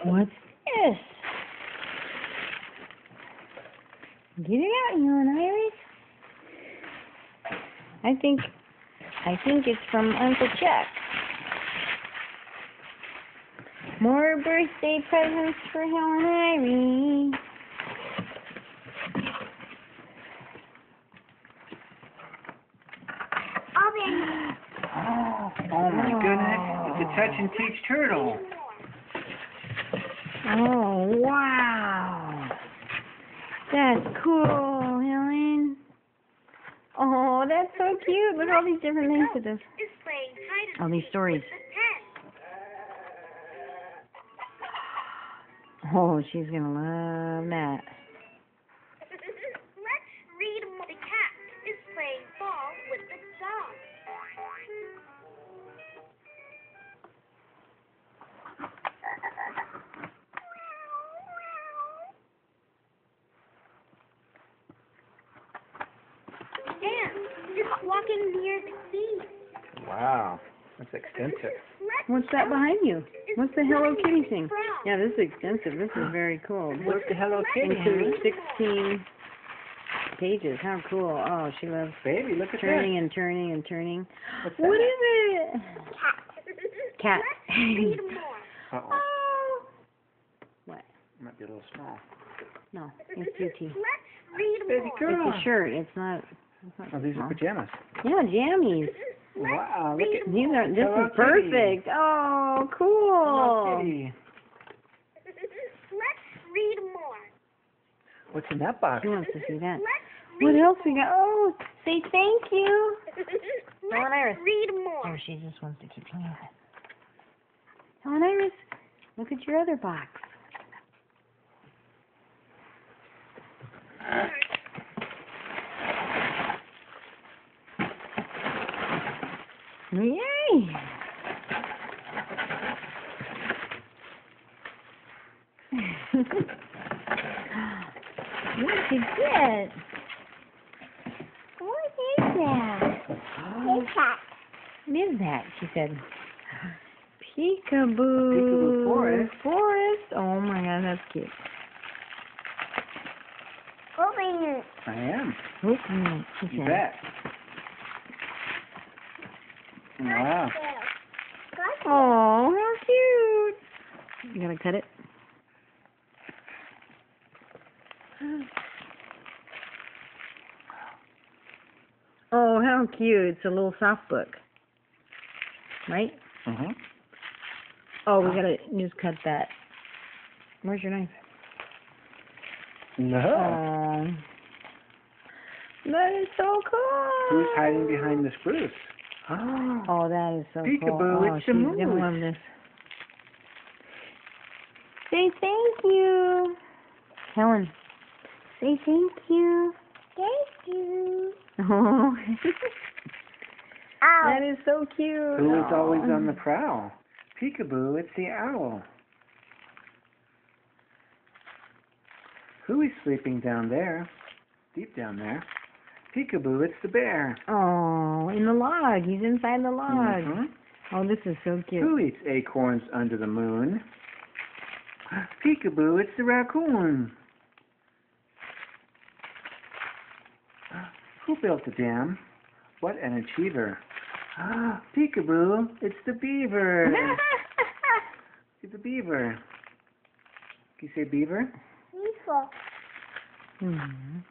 What's this? Get it out, you and Iris. I think it's from Uncle Chuck. More birthday presents for Helen Iris. Oh my goodness, it's a touch and teach turtle. Oh, wow. That's cool, Helen. Oh, that's so cute. Look at all these different things with this. All these stories. Oh, she's going to love that. Let's read more. The cat is playing ball with the dog. And it's walking near the sea. Wow, that's extensive. What's that behind you? What's the Hello Kitty thing? Yeah, this is extensive. This is very cool. What's the Hello Kitty? Includes 16 pages. How cool. Oh, she loves Baby, look at turning and turning and turning. What's What that? is it? Cat. Let's read more. Uh-oh, Oh. What? might be a little small. No, it's beauty. Let's read Baby more. girl. It's a shirt. It's not Oh, these are small. pajamas. Yeah, jammies. Wow, look at These are. This Hello is Kitty. perfect. Oh, Hello cool. Kitty. Let's read more. What's in that box? She wants to see that. Let's What read else we got? Oh, say thank you. Let's Iris. read more. Oh, she just wants to keep playing with it. Helen Iris, look at your other box. Yay! What did you get? What is that? It's hot. What is that? She said. Peekaboo. Peekaboo forest. Forest. Oh my God, that's cute. Open it. I am. Open it, she You said. bet. Wow. Oh, how cute. You gonna cut it? Oh, how cute. It's a little soft book. Right? Mm-hmm. Oh, we gotta just cut that. Where's your knife? No. Oh. That is so cool. Who's hiding behind the spruce? Oh. Oh, that is so cool. Peekaboo, Oh, it's the she's moose. gonna love this. Say thank you. Helen, say thank you. Thank you. Oh. Ow. That is so cute. Who is always Oh. on the prowl? Peekaboo, it's the owl. Who is sleeping down there? Deep down there. Peekaboo, it's the bear. Oh, in the log. He's inside the log. Mhm. Oh, this is so cute. Who eats acorns under the moon? Peekaboo, it's the raccoon. Who built the dam? What an achiever. Peekaboo, it's the beaver. It's the beaver. Can you say beaver? Peaceful. Mhm.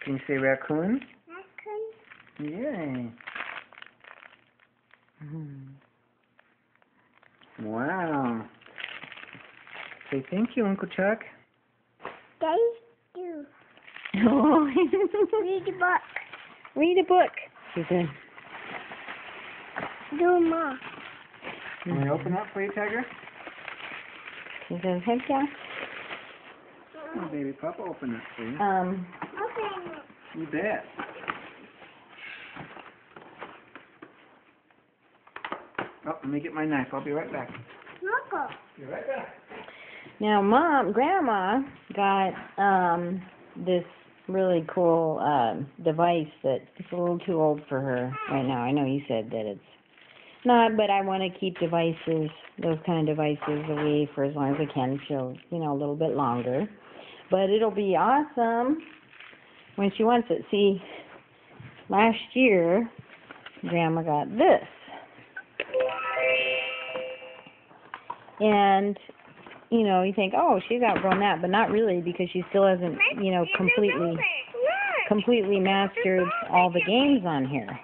Can you say raccoon? Raccoon. Yay. Mhm. Wow. Say thank you, Uncle Chuck. Thank you. Oh. Read the book. Read a book. She said. Do more. Can we open that for you, Tiger? She says, heck yeah. Oh, baby Papa, open it for you. Open it. You bet. Oh, let me get my knife. I'll be right back. Look. Be right back. Now, Grandma got this really cool device that it's a little too old for her right now. I know you said that it's Not, but I want to keep devices, those kind of devices, away for as long as I can, till, you know, a little bit longer. But it'll be awesome when she wants it. See, last year, Grandma got this. And, you know, you think, oh, she's outgrown that, but not really, because she still hasn't, you know, completely mastered all the games on here.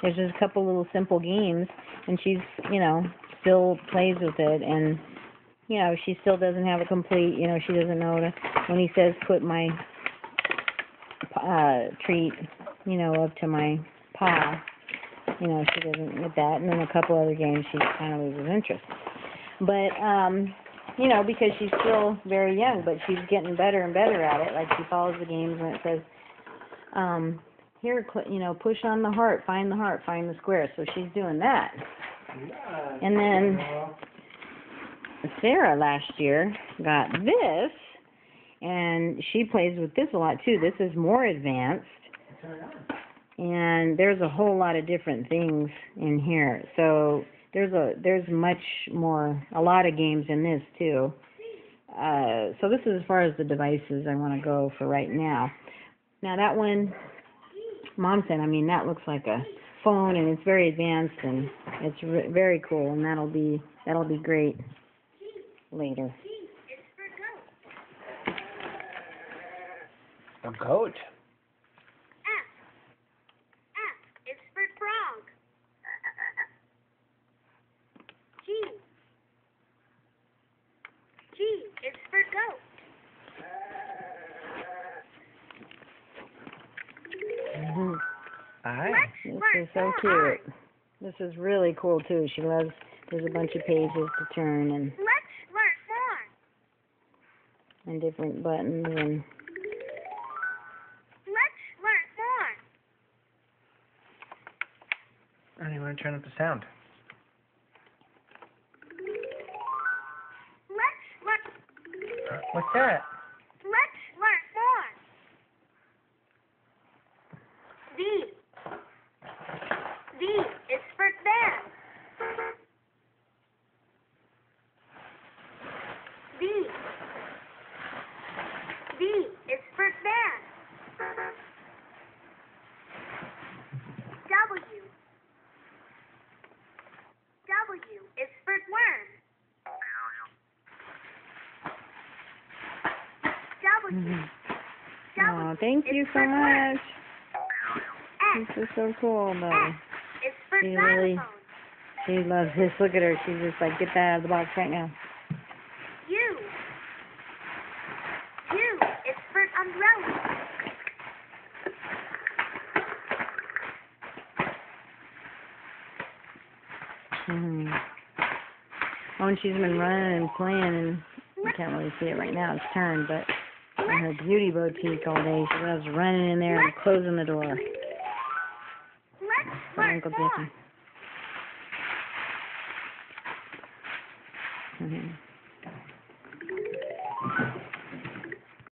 There's just a couple little simple games, and she's, you know, still plays with it, and, you know, she still doesn't have a complete, you know, she doesn't know when he says put my treat, you know, up to my paw, you know, she doesn't get that, and then a couple other games she kind of loses interest. But, you know, because she's still very young, but she's getting better and better at it. Like, she follows the games when it says, here, you know, push on the heart, find the square. So she's doing that. And then Sarah last year got this, and she plays with this a lot too. This is more advanced. And there's a whole lot of different things in here. So there's much more, a lot of games in this too. So this is as far as the devices I want to go for right now. Now that one, Mom said, I mean, that looks like a phone, and it's very advanced, and it's very cool, and that'll be great later. A goat. F is for frog. G is for goat. I. This is so cute. This is really cool too. She loves. There's a bunch of pages to turn and Let's learn more. and different buttons and. Let's learn more. I don't even want to turn up the sound. Let's learn. What's that? Let's learn more. V. V is for van. V. V is for van. W. W is for worm. W. Oh, thank you so much. This is so cool, though. X is for She really- xylophone. She loves this. Look at her. She's just like, get that out of the box right now. U. U is for umbrella. Oh, and she's been running and playing, and you can't really see it right now. It's turned, but in her beauty boutique all day, she loves running in there and closing the door. Let's For learn Uncle more. Jesse.